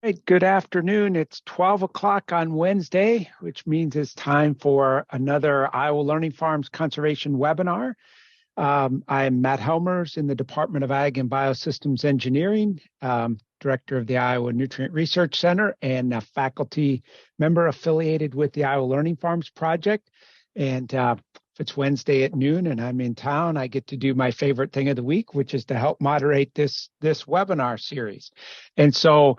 Right, good afternoon. It's 12 o'clock on Wednesday, which means it's time for another Iowa Learning Farms Conservation webinar. I'm Matt Helmers in the Department of Ag and Biosystems Engineering, Director of the Iowa Nutrient Research Center, and a faculty member affiliated with the Iowa Learning Farms Project. And if it's Wednesday at noon and I'm in town, I get to do my favorite thing of the week, which is to help moderate this webinar series. And so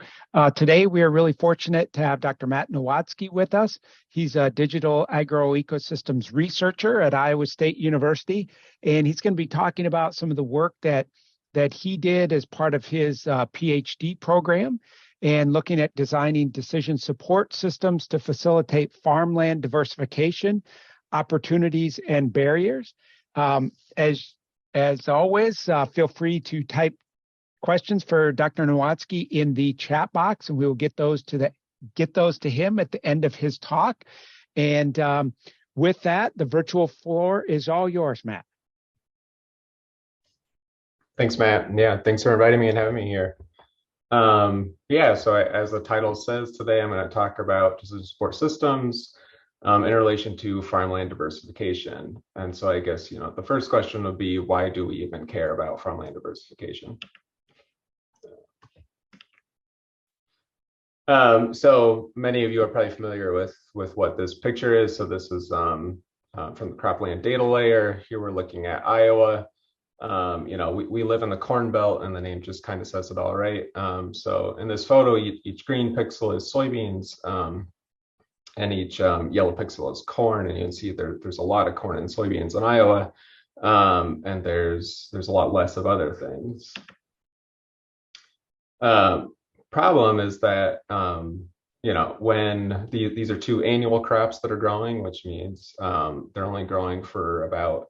today we are really fortunate to have Dr. Matt Nowatzke with us. He's a digital agroecosystems researcher at Iowa State University, and he's going to be talking about some of the work that he did as part of his PhD program and looking at designing decision support systems to facilitate farmland diversification, opportunities, and barriers. As always, feel free to type questions for Dr. Nowatzke in the chat box, and we will get those to him at the end of his talk. And with that, the virtual floor is all yours, Matt. Thanks, Matt. Yeah, thanks for inviting me and having me here. So as the title says, today I'm going to talk about decision support systems in relation to farmland diversification. And so I guess, the first question would be, why do we even care about farmland diversification? So many of you are probably familiar with what this picture is. So this is from the cropland data layer. Here we're looking at Iowa. We live in the Corn Belt, and the name just kind of says it all, right? So in this photo, each green pixel is soybeans, and each yellow pixel is corn. And you can see there's a lot of corn and soybeans in Iowa, and there's a lot less of other things. Problem is that when these are two annual crops that are growing, which means they're only growing for about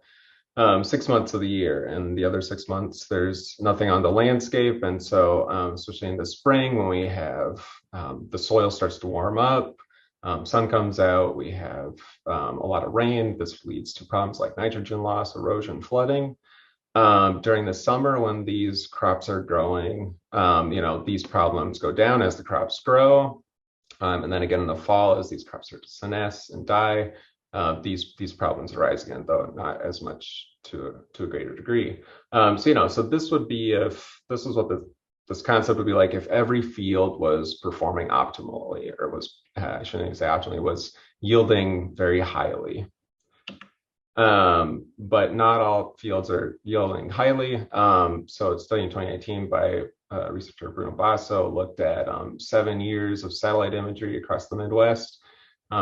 6 months of the year, and the other 6 months there's nothing on the landscape. And so especially in the spring, when we have the soil starts to warm up, sun comes out, we have a lot of rain. This leads to problems like nitrogen loss, erosion, flooding. During the summer, when these crops are growing, these problems go down as the crops grow. And then again in the fall, as these crops start to senesce and die, these problems arise again, though not as much to a greater degree. So this would be this is what this concept would be like if every field was performing optimally, or was, I shouldn't even say optimally, was yielding very highly. But not all fields are yielding highly. So a study in 2019 by researcher Bruno Basso looked at 7 years of satellite imagery across the Midwest.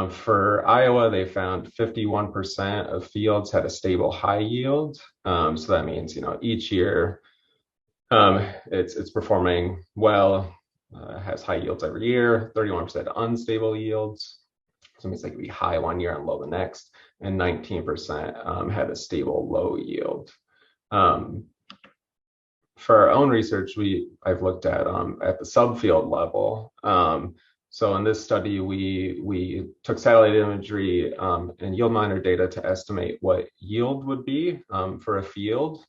For Iowa, they found 51% of fields had a stable high yield. So that means, each year it's performing well, has high yields every year. 31% unstable yields. So it means they could be high one year and low the next. And 19% had a stable low yield. For our own research, I've looked at the subfield level. So in this study, we took satellite imagery and yield monitor data to estimate what yield would be for a field.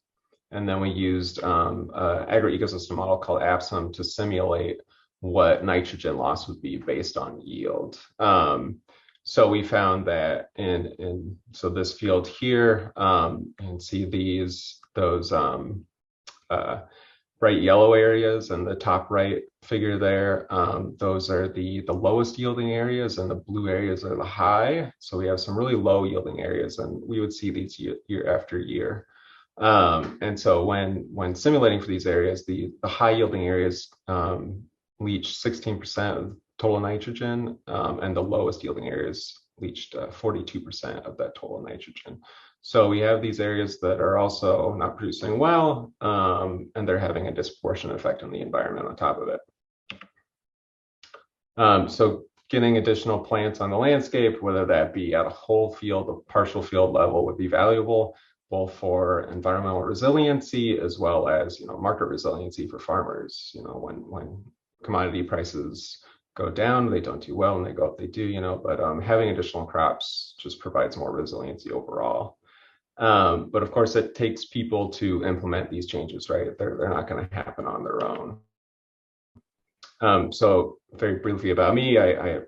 And then we used an agroecosystem model called APSIM to simulate what nitrogen loss would be based on yield. So we found that so this field here, you can see those bright yellow areas, and the top right figure there, those are the lowest yielding areas, and the blue areas are the high. So we have some really low yielding areas, and we would see these year after year. And so when simulating for these areas, the high yielding areas leach 16% of total nitrogen, and the lowest yielding areas leached 42% of that total nitrogen. So we have these areas that are also not producing well, and they're having a disproportionate effect on the environment on top of it. So getting additional plants on the landscape, whether that be at a whole field or partial field level, would be valuable, both for environmental resiliency as well as market resiliency for farmers. When commodity prices go down, they don't do well, and they go up, they do. But having additional crops just provides more resiliency overall. But of course, it takes people to implement these changes, right? They're not going to happen on their own. So very briefly about me,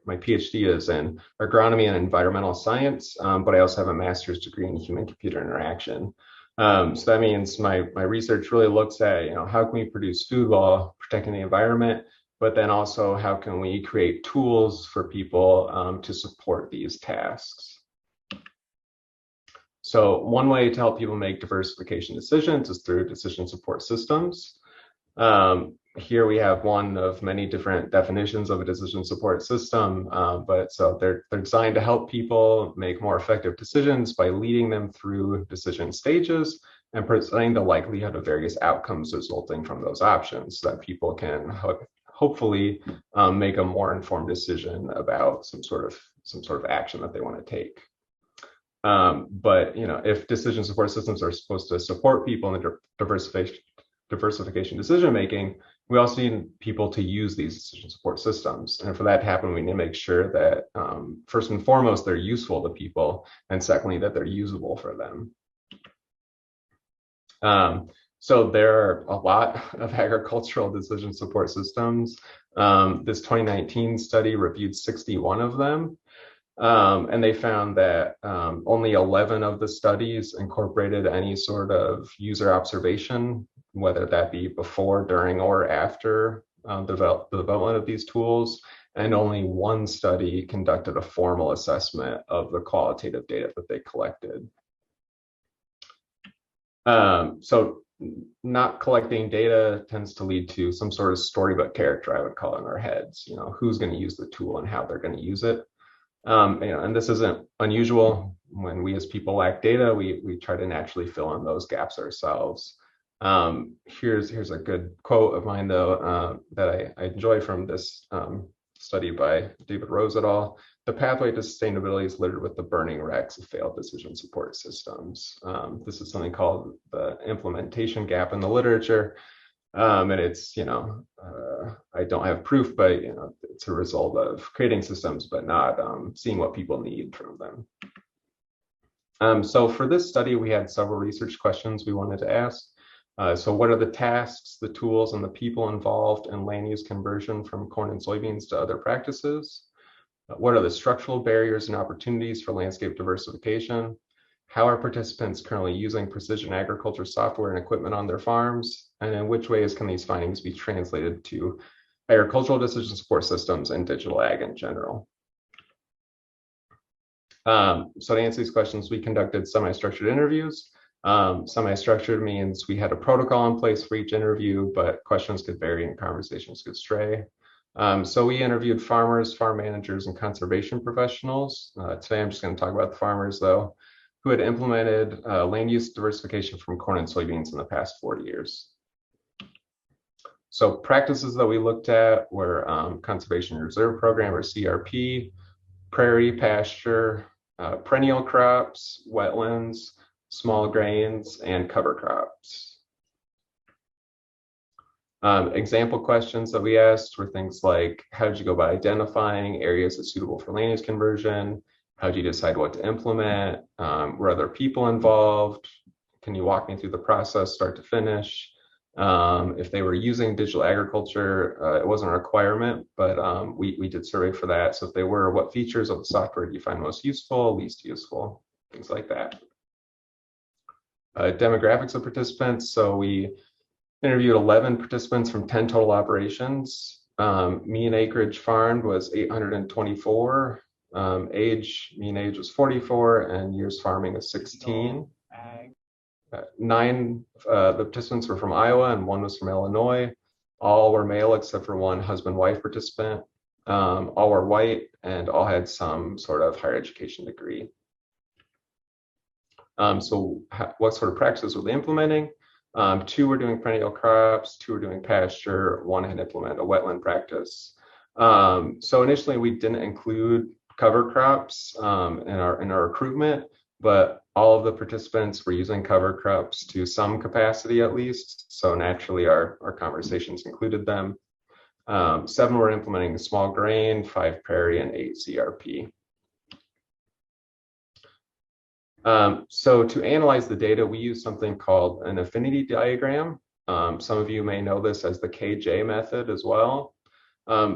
my PhD is in agronomy and environmental science, but I also have a master's degree in human-computer interaction. So that means my research really looks at, how can we produce food while protecting the environment, but then also how can we create tools for people to support these tasks. So one way to help people make diversification decisions is through decision support systems. Here we have one of many different definitions of a decision support system, but so they're designed to help people make more effective decisions by leading them through decision stages and presenting the likelihood of various outcomes resulting from those options so that people can hopefully make a more informed decision about some sort of action that they want to take. But if decision support systems are supposed to support people in the diversification decision making, we also need people to use these decision support systems. And for that to happen, we need to make sure that first and foremost, they're useful to people, and secondly, that they're usable for them. So there are a lot of agricultural decision support systems. This 2019 study reviewed 61 of them. And they found that only 11 of the studies incorporated any sort of user observation, whether that be before, during, or after the development of these tools. And only one study conducted a formal assessment of the qualitative data that they collected. So not collecting data tends to lead to some sort of storybook character, I would call it, in our heads. Who's going to use the tool and how they're going to use it. And this isn't unusual. When we as people lack data, we try to naturally fill in those gaps ourselves. Here's a good quote of mine, though, that I enjoy from this study by David Rose et al. The pathway to sustainability is littered with the burning wrecks of failed decision support systems. This is something called the implementation gap in the literature. And it's, I don't have proof, but, it's a result of creating systems, but not seeing what people need from them. So for this study, we had several research questions we wanted to ask. So what are the tasks, the tools, and the people involved in land use conversion from corn and soybeans to other practices? What are the structural barriers and opportunities for landscape diversification? How are participants currently using precision agriculture software and equipment on their farms? And in which ways can these findings be translated to agricultural decision support systems and digital ag in general? So to answer these questions, we conducted semi-structured interviews. Semi-structured means we had a protocol in place for each interview, but questions could vary and conversations could stray. So we interviewed farmers, farm managers, and conservation professionals. Today, I'm just going to talk about the farmers, though, who had implemented land use diversification from corn and soybeans in the past 40 years. So practices that we looked at were Conservation Reserve Program, or CRP, prairie pasture, perennial crops, wetlands, small grains, and cover crops. Example questions that we asked were things like, how did you go about identifying areas that's suitable for land use conversion? How did you decide what to implement? Were other people involved? Can you walk me through the process, start to finish? If they were using digital agriculture, it wasn't a requirement, but we did survey for that. So if they were, what features of the software do you find most useful, least useful, things like that. Demographics of participants. So we interviewed 11 participants from 10 total operations. Mean acreage farmed was 824. Mean age was 44, and years farming was 16. 9 the participants were from Iowa and 1 was from Illinois. All were male except for 1 husband-wife participant. All were white and all had some sort of higher education degree. So what sort of practices were they implementing? 2 were doing perennial crops, 2 were doing pasture, 1 had implemented a wetland practice. So initially we didn't include cover crops in our recruitment, but all of the participants were using cover crops to some capacity at least. So naturally our conversations included them. 7 were implementing small grain, 5 prairie, and 8 CRP. So to analyze the data, we use something called an affinity diagram. Some of you may know this as the KJ method as well.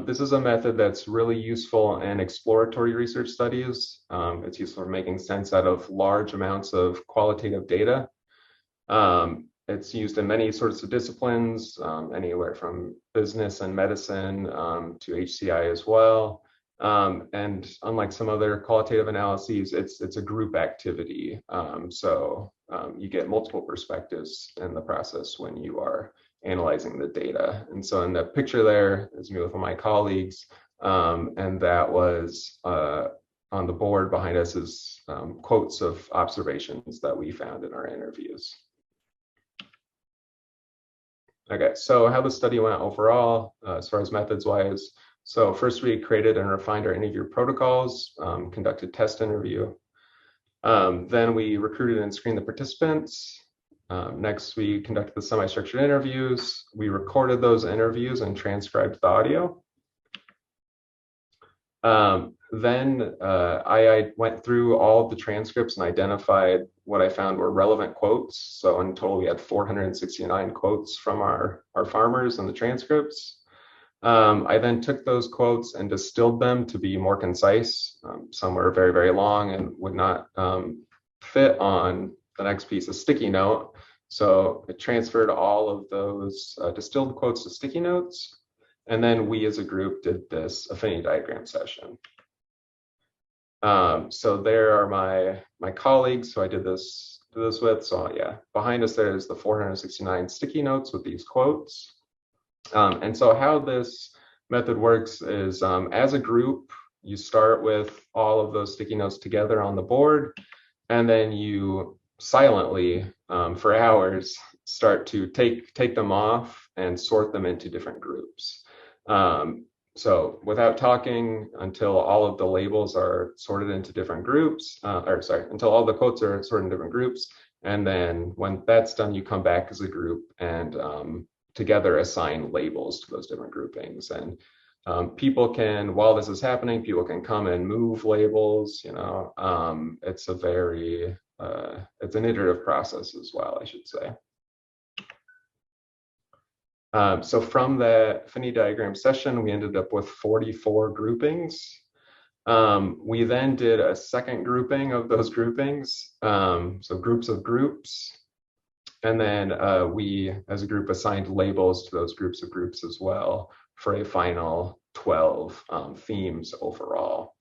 This is a method that's really useful in exploratory research studies. It's useful for making sense out of large amounts of qualitative data. It's used in many sorts of disciplines, anywhere from business and medicine to HCI as well. And unlike some other qualitative analyses, it's a group activity. You get multiple perspectives in the process when you are analyzing the data. And so in the picture there is me with one of my colleagues, and that was on the board behind us is quotes of observations that we found in our interviews. Okay, so how the study went overall, as far as methods wise. So first we created and refined our interview protocols, conducted test interview. Then we recruited and screened the participants. Next, we conducted the semi-structured interviews. We recorded those interviews and transcribed the audio. Then I went through all of the transcripts and identified what I found were relevant quotes. So in total, we had 469 quotes from our farmers in the transcripts. I then took those quotes and distilled them to be more concise. Some were very, very long and would not fit on the next piece, a sticky note. So I transferred all of those distilled quotes to sticky notes. And then we as a group did this affinity diagram session. So there are my colleagues who I did this with. So yeah, behind us there's the 469 sticky notes with these quotes. And so how this method works is as a group, you start with all of those sticky notes together on the board, and then you silently for hours start to take them off and sort them into different groups. So without talking until all of the labels are sorted into different groups, until all the quotes are sorted in different groups. And then when that's done, you come back as a group and together assign labels to those different groupings. And people can, while this is happening, people can come and move labels, it's a very, it's an iterative process as well, I should say. So from the affinity diagram session, we ended up with 44 groupings. We then did a second grouping of those groupings, so groups of groups. And then we, as a group, assigned labels to those groups of groups as well for a final 12 themes overall.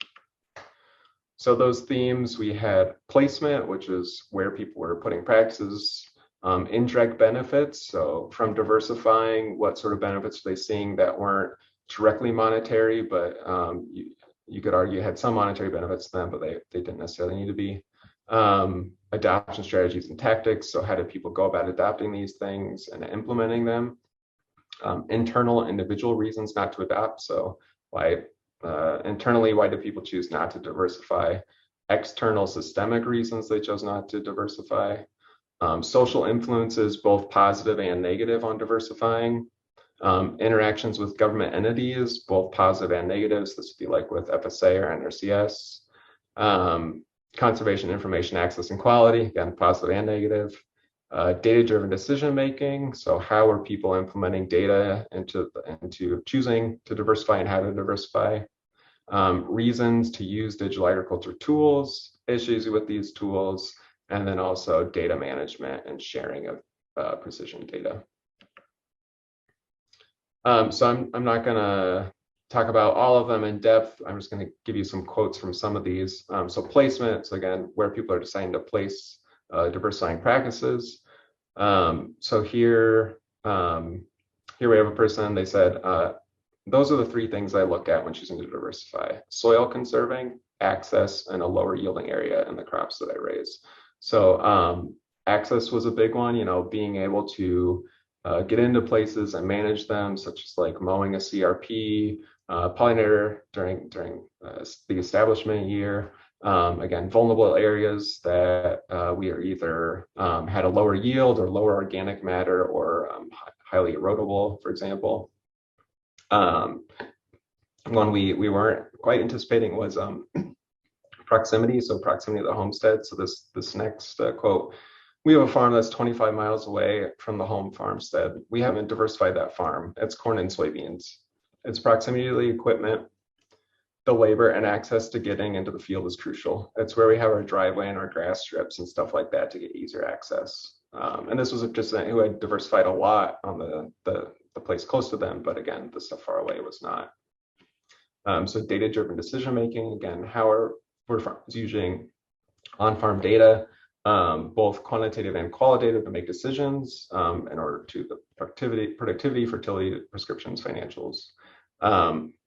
So those themes, we had placement, which is where people were putting practices. Indirect benefits, so from diversifying, what sort of benefits are they seeing that weren't directly monetary, but you could argue had some monetary benefits to them, but they didn't necessarily need to be. Adoption strategies and tactics, so how do people go about adopting these things and implementing them? Internal individual reasons not to adopt, so why internally, why do people choose not to diversify? External systemic reasons they chose not to diversify. Social influences, both positive and negative on diversifying. Interactions with government entities, both positive and negatives. This would be like with FSA or NRCS. Conservation, information, access, and quality, again, positive and negative. Data-driven decision-making, so how are people implementing data into choosing to diversify and how to diversify. Reasons to use digital agriculture tools, issues with these tools, and then also data management and sharing of precision data. So I'm not gonna talk about all of them in depth. I'm just gonna give you some quotes from some of these. So placement, so again, where people are deciding to place diversifying practices. So here we have a person, they said, those are the three things I look at when choosing to diversify: soil conserving, access, and a lower yielding area in the crops that I raise. So access was a big one, being able to get into places and manage them, such as like mowing a CRP, pollinator during the establishment year. Again, vulnerable areas that we are either had a lower yield or lower organic matter or highly erodible, for example. One we weren't quite anticipating was proximity, so proximity to the homestead. So this next quote: we have a farm that's 25 miles away from the home farmstead. We haven't diversified that farm. It's corn and soybeans. Its proximity to the equipment, the labor, and access to getting into the field is crucial. It's where we have our driveway and our grass strips and stuff like that to get easier access. And this was just who had diversified a lot on the place close to them, but again, the stuff far away was not. So data-driven decision-making, again, how are farmers using on-farm data, both quantitative and qualitative, to make decisions in order to the productivity, fertility, prescriptions, financials.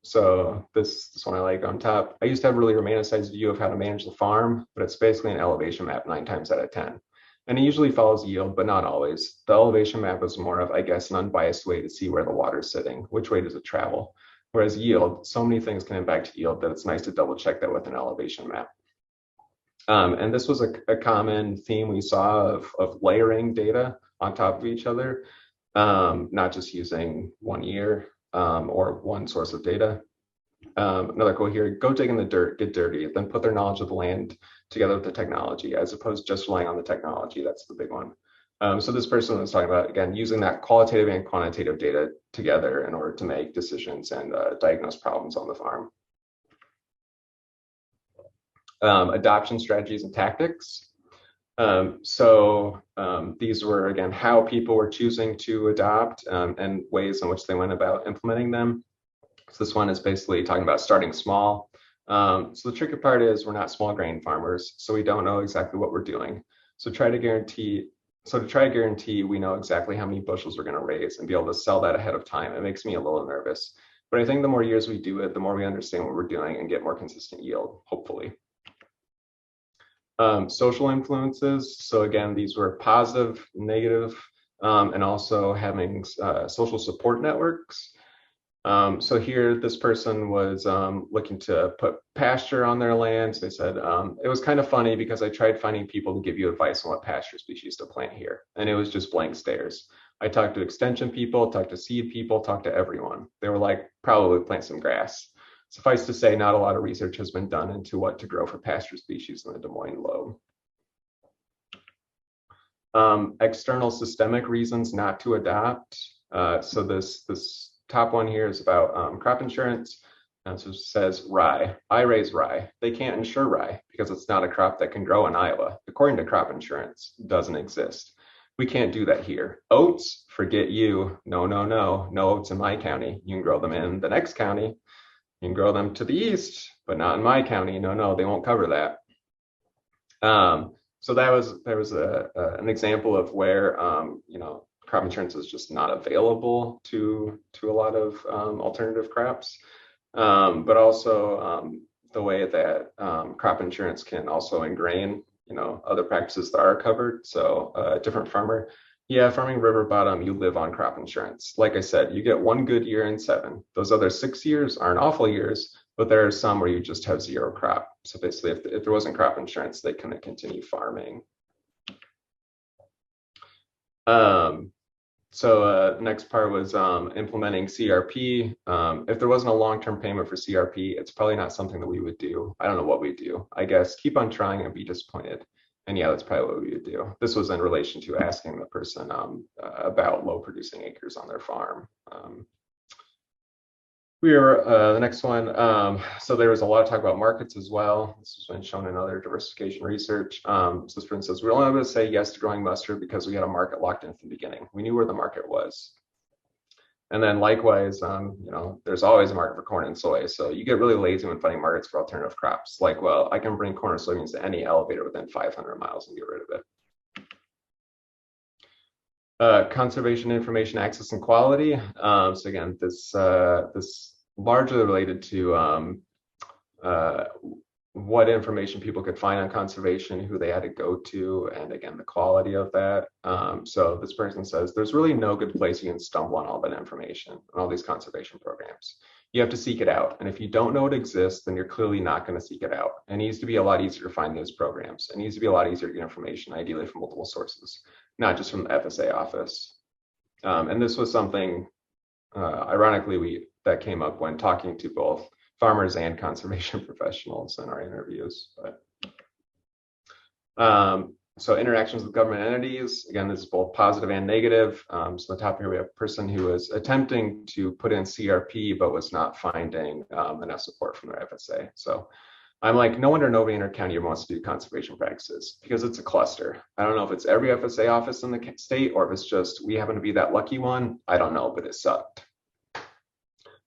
So this one I like on top. I used to have a really romanticized view of how to manage the farm, but it's basically an elevation map 9 times out of 10. And it usually follows yield, but not always. The elevation map is more of, I guess, an unbiased way to see where the water's sitting, which way does it travel. Whereas yield, so many things can impact yield that it's nice to double check that with an elevation map. And this was a common theme we saw of layering data on top of each other, not just using 1 year or one source of data. Another quote here: go dig in the dirt, get dirty, then put their knowledge of the land together with the technology, as opposed to just relying on the technology. That's the big one. So this person was talking about, again, using that qualitative and quantitative data together in order to make decisions and diagnose problems on the farm. Adoption strategies and tactics. These were, again, how people were choosing to adopt and ways in which they went about implementing them. So this one is basically talking about starting small. So the tricky part is we're not small grain farmers, so we don't know exactly what we're doing. So to try to guarantee we know exactly how many bushels we're going to raise and be able to sell that ahead of time, it makes me a little nervous. But I think the more years we do it, the more we understand what we're doing and get more consistent yield, hopefully. Social influences. So again, these were positive, negative, and also having social support networks. So here, this person was looking to put pasture on their land. So they said, it was kind of funny because I tried finding people to give you advice on what pasture species to plant here, and it was just blank stares. I talked to extension people, talked to seed people, talked to everyone. They were like, probably plant some grass. Suffice to say, not a lot of research has been done into what to grow for pasture species in the Des Moines lobe. External systemic reasons not to adopt. So this top one here is about crop insurance. So it says rye. I raise rye. They can't insure rye because it's not a crop that can grow in Iowa. According to crop insurance, it doesn't exist. We can't do that here. Oats, forget you. No, no, no. No oats in my county. You can grow them in the next county. You can grow them to the east, but not in my county. No, no, they won't cover that. So there was an example of where crop insurance is just not available to a lot of alternative crops, but also the way that crop insurance can also ingrain other practices that are covered. So a different farmer. Yeah, farming river bottom, you live on crop insurance. Like I said, you get 1 good year in 7. Those other 6 years aren't awful years, but there are some where you just have 0 crop. So basically, if there wasn't crop insurance, they couldn't continue farming. The next part was implementing CRP. If there wasn't a long-term payment for CRP, it's probably not something that we would do. I don't know what we'd do. I guess keep on trying and be disappointed. And yeah, that's probably what we would do. This was in relation to asking the person about low producing acres on their farm. The next one. So there was a lot of talk about markets as well. This has been shown in other diversification research. So this person says, we're only able to say yes to growing mustard because we had a market locked in from the beginning. We knew where the market was. And then likewise, there's always a market for corn and soy. So you get really lazy when finding markets for alternative crops. Like, well, I can bring corn or soybeans to any elevator within 500 miles and get rid of it. Conservation information access and quality. So again, this largely related to what information people could find on conservation, who they had to go to, and again, the quality of that. So this person says, there's really no good place you can stumble on all that information and all these conservation programs. You have to seek it out. And if you don't know it exists, then you're clearly not going to seek it out. It needs to be a lot easier to find those programs. It needs to be a lot easier to get information, ideally from multiple sources, not just from the FSA office. And this was something, ironically, that came up when talking to both farmers and conservation professionals in our interviews. So interactions with government entities, again, this is both positive and negative. So the top here, we have a person who was attempting to put in CRP, but was not finding enough support from their FSA. So I'm like, no wonder nobody in our county wants to do conservation practices, because it's a cluster. I don't know if it's every FSA office in the state or if it's just we happen to be that lucky one. I don't know, but it sucked.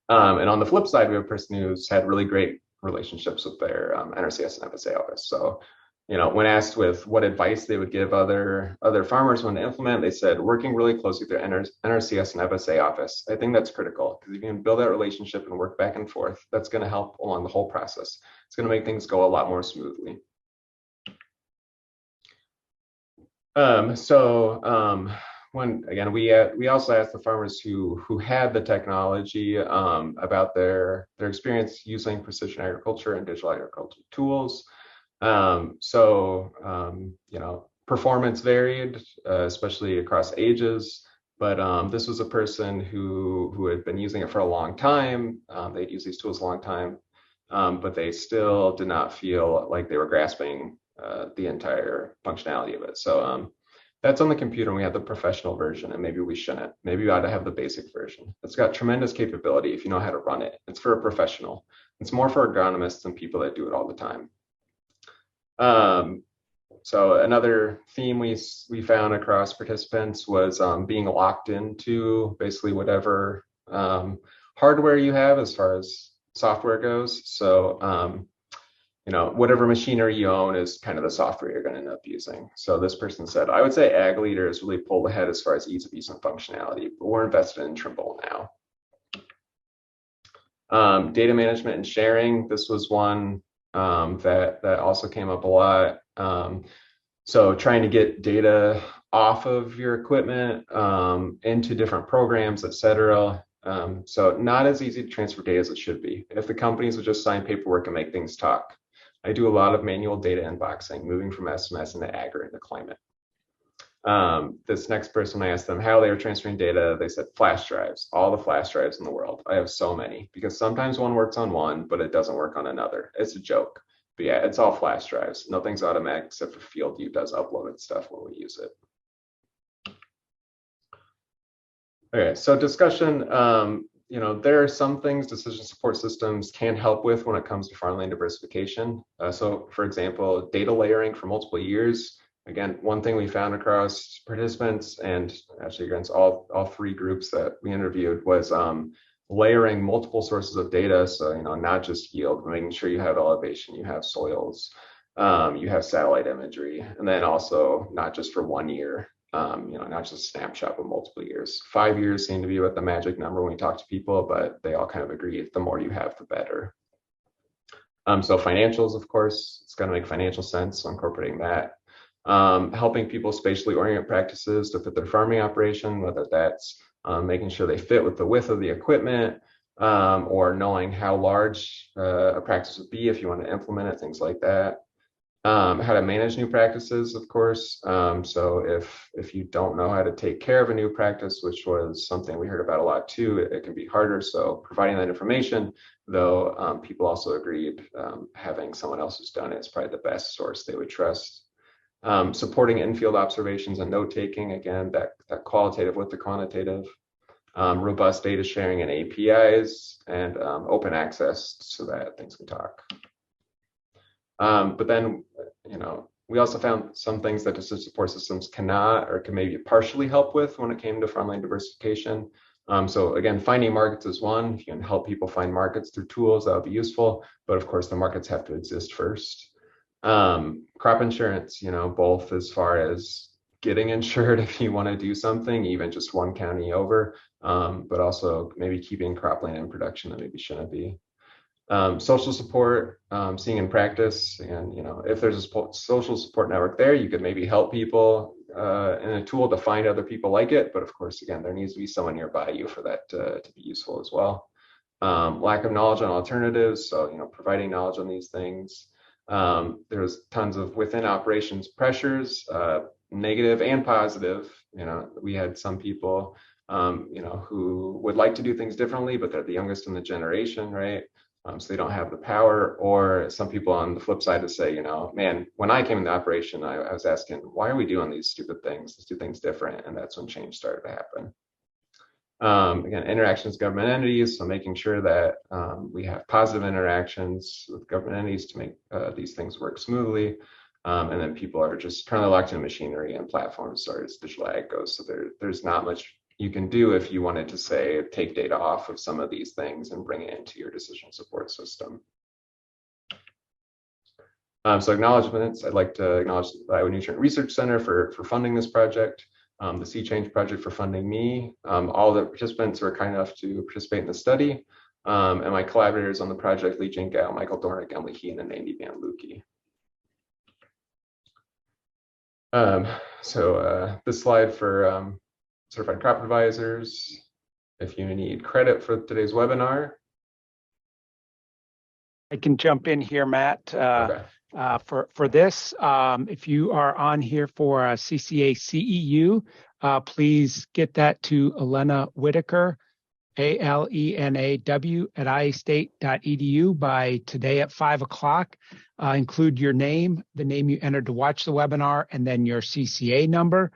And on the flip side, we have a person who's had really great relationships with their NRCS and FSA office. So, when asked with what advice they would give other farmers when to implement, they said working really closely with their NRCS and FSA office. I think that's critical, because if you can build that relationship and work back and forth, that's going to help along the whole process. It's going to make things go a lot more smoothly. When again, we also asked the farmers who had the technology about their experience using precision agriculture and digital agriculture tools. Performance varied, especially across ages. But this was a person who had been using it for a long time. They'd used these tools a long time, but they still did not feel like they were grasping the entire functionality of it. So that's on the computer, and we have the professional version, and maybe we shouldn't. Maybe we ought to have the basic version. It's got tremendous capability if you know how to run it. It's for a professional. It's more for agronomists and people that do it all the time. So another theme we found across participants was being locked into basically whatever hardware you have as far as software goes. So whatever machinery you own is kind of the software you're going to end up using. So this person said, I would say Ag Leader has really pulled ahead as far as ease of use and functionality, but we're invested in Trimble now. Data management and sharing, this was one that also came up a lot. So trying to get data off of your equipment into different programs, et cetera. So not as easy to transfer data as it should be. If the companies would just sign paperwork and make things talk. I do a lot of manual data inboxing, moving from SMS into Ag or into climate. This next person, I asked them how they were transferring data. They said flash drives, all the flash drives in the world. I have so many, because sometimes one works on one, but it doesn't work on another. It's a joke. But yeah, it's all flash drives. Nothing's automatic except for FieldView does uploaded stuff when we use it. Okay, so discussion. There are some things decision support systems can help with when it comes to farmland diversification. So for example, data layering for multiple years. Again, one thing we found across participants and actually against all three groups that we interviewed was layering multiple sources of data. So, not just yield, but making sure you have elevation, you have soils, you have satellite imagery, and then also not just for 1 year, not just a snapshot, but multiple years. 5 years seem to be what the magic number when we talk to people, but they all kind of agree the more you have, the better. So financials, of course, it's got to make financial sense, so incorporating that. Helping people spatially orient practices to fit their farming operation, whether that's making sure they fit with the width of the equipment, or knowing how large a practice would be if you want to implement it, things like that. How to manage new practices, of course. So if you don't know how to take care of a new practice, which was something we heard about a lot too, it can be harder. So providing that information, though, people also agreed having someone else who's done it is probably the best source they would trust. Supporting in-field observations and note-taking, again, that qualitative with the quantitative. Robust data sharing and APIs, and open access so that things can talk. But then, we also found some things that decision support systems cannot or can maybe partially help with when it came to farmland diversification. So again, finding markets is one. If you can help people find markets through tools, that would be useful. But of course, the markets have to exist first. Crop insurance, both as far as getting insured if you want to do something, even just one county over, but also maybe keeping cropland in production that maybe shouldn't be. Social support, seeing in practice, and if there's a social support network there, you could maybe help people in a tool to find other people like it. But of course, again, there needs to be someone nearby you for that to be useful as well. Lack of knowledge on alternatives, so providing knowledge on these things. There's tons of within operations pressures, negative and positive. We had some people, who would like to do things differently, but they're the youngest in the generation, right? so they don't have the power. Or some people on the flip side to say, you know, man, when I came into operation, I was asking, why are we doing these stupid things? Let's do things different. And that's when change started to happen. Again, interactions with government entities, so making sure that we have positive interactions with government entities to make these things work smoothly. And then people are just currently locked in machinery and platforms as far as digital ag goes. So there's not much you can do if you wanted to say take data off of some of these things and bring it into your decision support system. So acknowledgements, I'd like to acknowledge the Iowa Nutrient Research Center for funding this project, the Sea Change Project for funding me, all the participants who are kind enough to participate in the study, and my collaborators on the project, Lee Jinkow, Michael Dornick, Emily Heen, and Andy Van Lukey. This slide for certified crop advisors. If you need credit for today's webinar. I can jump in here, Matt. Okay. For this, if you are on here for CCA CEU, please get that to Elena Whitaker, ALENAW at iastate.edu by today at 5 o'clock. Include your name, the name you entered to watch the webinar, and then your CCA number.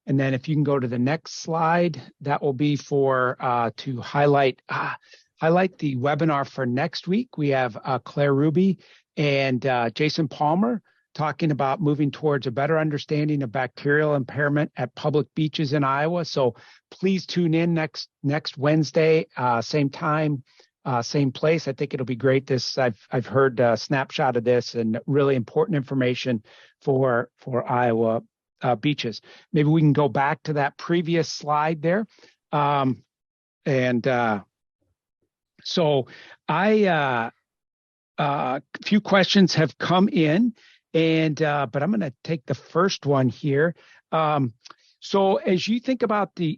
And then if you can go to the next slide, that will be for to highlight the webinar for next week. We have Claire Ruby and Jason Palmer talking about moving towards a better understanding of bacterial impairment at public beaches in Iowa. So please tune in next Wednesday, same time, same place. I think it'll be great. I've heard a snapshot of this and really important information for Iowa beaches. Maybe we can go back to that previous slide there. So a few questions have come in, but I'm going to take the first one here. So as you think about the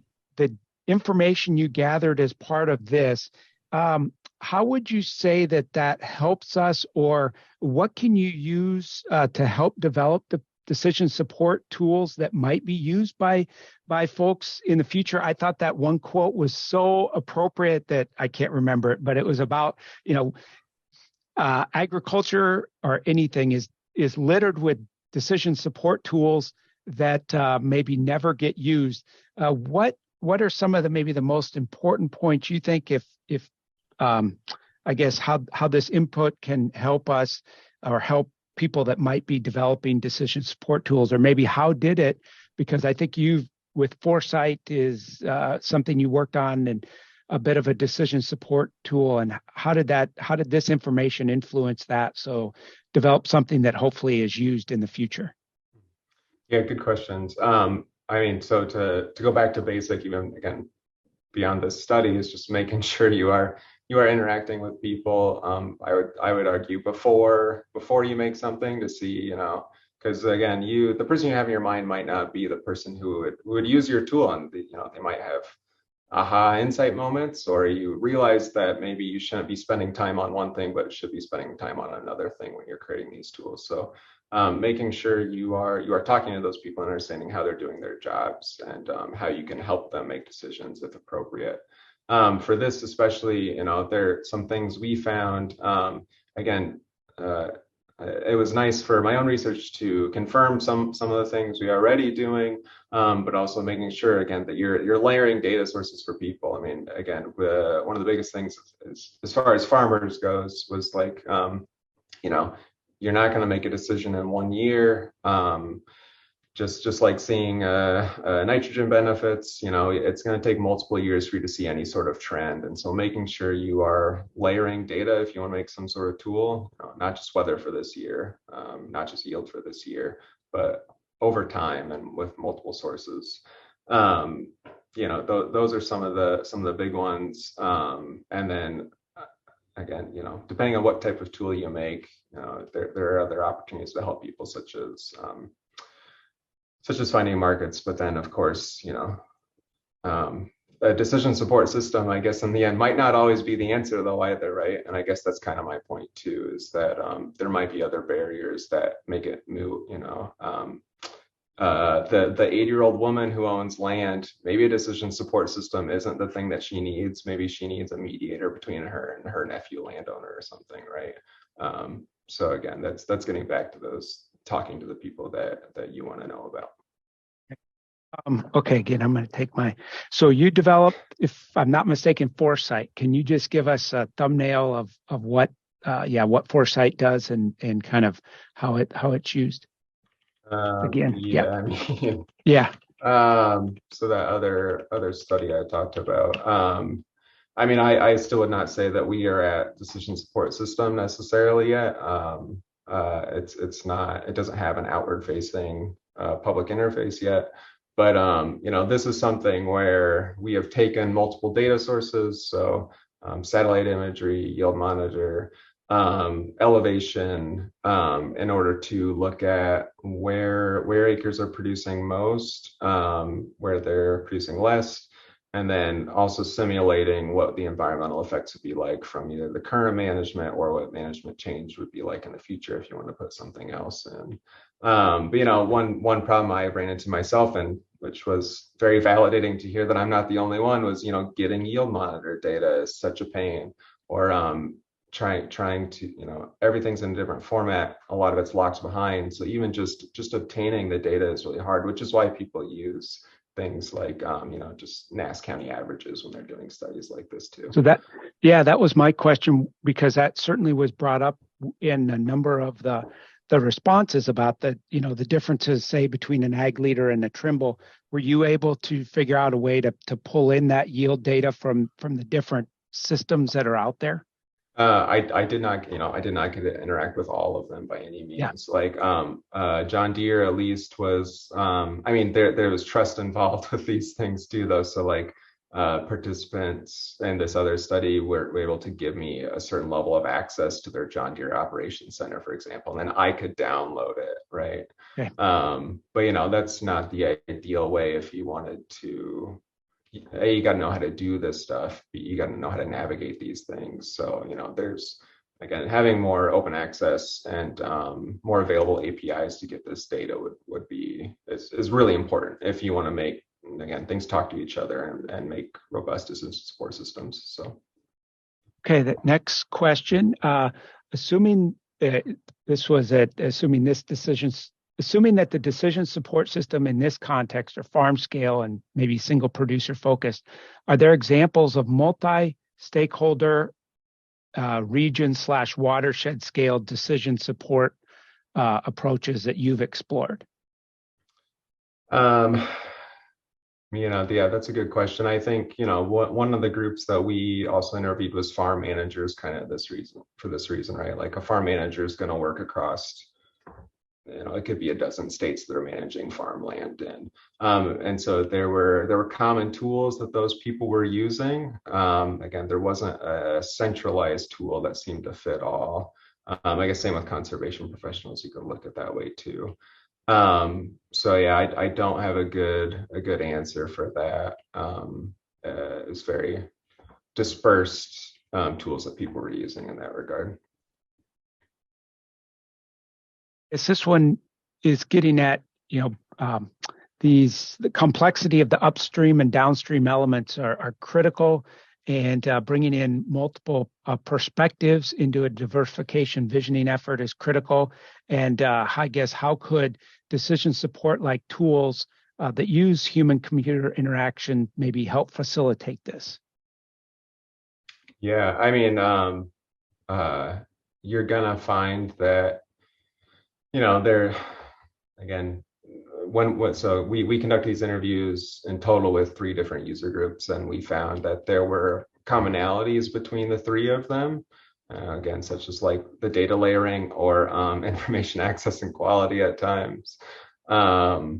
information you gathered as part of this, how would you say that helps us, or what can you use to help develop the decision support tools that might be used by folks in the future? I thought that one quote was so appropriate that I can't remember it, but it was about, agriculture or anything is littered with decision support tools that maybe never get used. What are some of maybe the most important points you think if I guess how this input can help us or help people that might be developing decision support tools, or maybe how did it? Because I think with Foresight is something you worked on, and a bit of a decision support tool. And how did this information influence that? So develop something that hopefully is used in the future. Yeah, good questions. So to go back to basic, even again, beyond this study, is just making sure you are interacting with people. I would argue before you make something, to see, because again, the person you have in your mind might not be the person who would use your tool, and they might have aha insight moments, or you realize that maybe you shouldn't be spending time on one thing, but should be spending time on another thing when you're creating these tools. So making sure you are talking to those people and understanding how they're doing their jobs, and how you can help them make decisions if appropriate. For this especially, there are some things we found. It was nice for my own research to confirm some of the things we are already doing, but also making sure, again, that you're layering data sources for people. I mean, again, one of the biggest things is, as far as farmers goes, was like, you're not going to make a decision in 1 year. Just like seeing nitrogen benefits, it's going to take multiple years for you to see any sort of trend. And so making sure you are layering data if you want to make some sort of tool, not just weather for this year, not just yield for this year, but over time and with multiple sources. Those are some of the big ones. And then again, depending on what type of tool you make, there are other opportunities to help people, such as finding markets. But then, of course, a decision support system, I guess, in the end, might not always be the answer, though, either, right? And I guess that's kind of my point too, is that there might be other barriers that make it moot. the 80-year-old woman who owns land, maybe a decision support system isn't the thing that she needs. Maybe she needs a mediator between her and her nephew landowner or something, right? So again, that's getting back to those talking to the people that you want to know about. Okay, again, I'm going to take so you developed, if I'm not mistaken, Foresight. Can you just give us a thumbnail of what Foresight does and kind of how it's used? Again, Yeah, I mean, yeah. so that other study I talked about, I mean, I still would not say that we are at decision support system necessarily yet. It's not, it doesn't have an outward facing public interface yet. But this is something where we have taken multiple data sources, so satellite imagery, yield monitor, elevation, in order to look at where acres are producing most, where they're producing less, and then also simulating what the environmental effects would be like from either the current management or what management change would be like in the future if you want to put something else in. But one problem I ran into myself, and which was very validating to hear that I'm not the only one, was getting yield monitor data is such a pain, or trying to everything's in a different format. A lot of it's locked behind, so even just obtaining the data is really hard, which is why people use things like just Nass County averages when they're doing studies like this too. So that was my question, because that certainly was brought up in a number of the responses about the differences, say, between an ag leader and a Trimble. Were you able to figure out a way to pull in that yield data from the different systems that are out there? I did not, I did not get to interact with all of them by any means. Yeah. Like John Deere at least was, I mean, there was trust involved with these things too, though. So like participants in this other study were able to give me a certain level of access to their John Deere Operations Center, for example, and then I could download it, right? Okay. But that's not the ideal way if you wanted to. You got to know how to do this stuff. You got to know how to navigate these things. So there's, again, having more open access and more available APIs to get this data is really important if you want to make, again, things talk to each other and make robust decision support systems. So okay, the next question, assuming assuming that the decision support system in this context are farm scale and maybe single producer focused, are there examples of multi-stakeholder region/watershed scale decision support approaches that you've explored? Yeah, that's a good question. I think, one of the groups that we also interviewed was farm managers, kind of for this reason, right? Like a farm manager is going to work across, it could be a dozen states that are managing farmland, and so there were common tools that those people were using. Again, there wasn't a centralized tool that seemed to fit all. I guess same with conservation professionals, you could look at that way too. So yeah, I don't have a good answer for that. It's very dispersed tools that people were using in that regard. This one is getting at, the complexity of the upstream and downstream elements are critical, and bringing in multiple perspectives into a diversification visioning effort is critical. And I guess, how could decision support like tools that use human-computer interaction maybe help facilitate this? Yeah, I mean, you're gonna find that there, again, so we conduct these interviews in total with 3 different user groups, and we found that there were commonalities between the 3 of them, again, such as like the data layering or information access and quality at times. So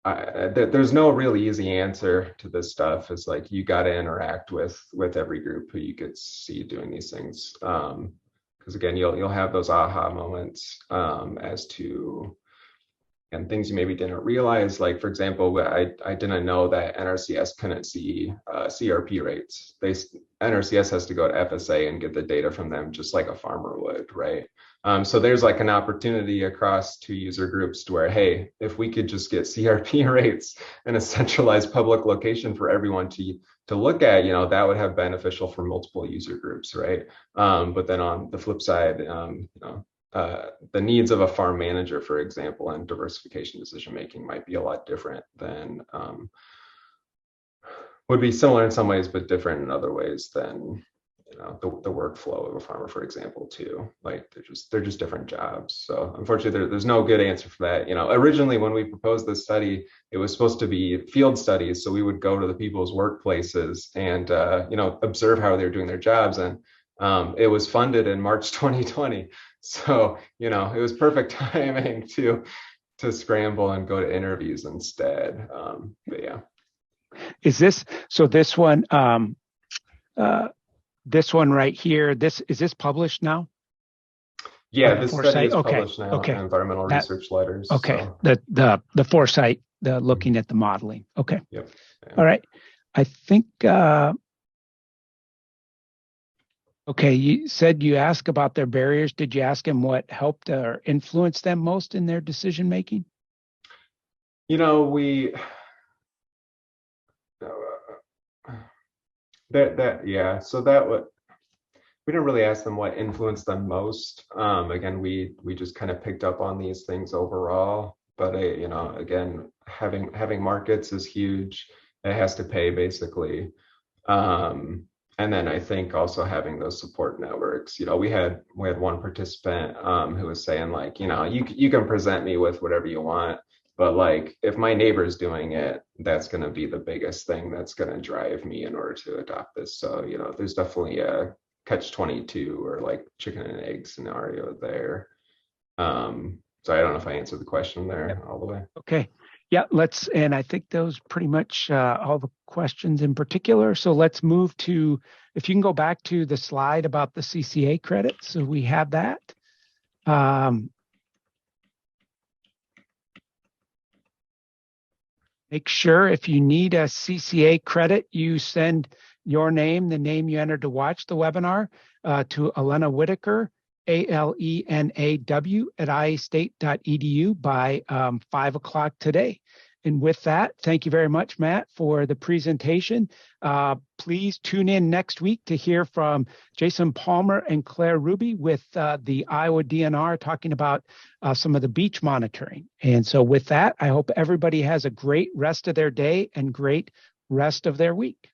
there's no really easy answer to this stuff. It's like you got to interact with every group who you could see doing these things. Because again, you'll have those aha moments as to and things you maybe didn't realize. Like, for example, I didn't know that NRCS couldn't see CRP rates. NRCS has to go to FSA and get the data from them just like a farmer would, right? So there's like an opportunity across two user groups to where, hey, if we could just get CRP rates in a centralized public location for everyone to look at, that would have beneficial for multiple user groups, right? But then on the flip side, the needs of a farm manager, for example, and diversification decision making might be a lot different than would be similar in some ways, but different in other ways than the workflow of a farmer, for example, too. Like they're just different jobs. So unfortunately, there's no good answer for that. Originally when we proposed this study, it was supposed to be field studies. So we would go to the people's workplaces and observe how they're doing their jobs. And it was funded in March 2020. So it was perfect timing to scramble and go to interviews instead. But yeah. Is this so? This one. This one right here, is this published now? Yeah, this study is published now in Environmental Research Letters. Okay, so. The foresight, the looking at the modeling. Okay. Yep. Yeah. All right. I think, okay, you said you asked about their barriers. Did you ask them what helped or influenced them most in their decision making? So we didn't really ask them what influenced them most. Again, we just kind of picked up on these things overall. But again, having markets is huge. It has to pay basically. And then I think also having those support networks. We had one participant who was saying like, you can present me with whatever you want, but like if my neighbor's doing it, that's going to be the biggest thing that's going to drive me in order to adopt this. So there's definitely a catch-22 or like chicken and egg scenario there. So I don't know if I answered the question there all the way. Okay. Yeah, and I think those pretty much all the questions in particular. So let's move to, if you can go back to the slide about the CCA credits. So we have that. Make sure if you need a CCA credit, you send your name, the name you entered to watch the webinar, to Elena Whitaker, ALENAW at iastate.edu by 5 o'clock today. And with that, thank you very much, Matt, for the presentation. Please tune in next week to hear from Jason Palmer and Claire Ruby with the Iowa DNR talking about some of the beach monitoring. And so with that, I hope everybody has a great rest of their day and great rest of their week.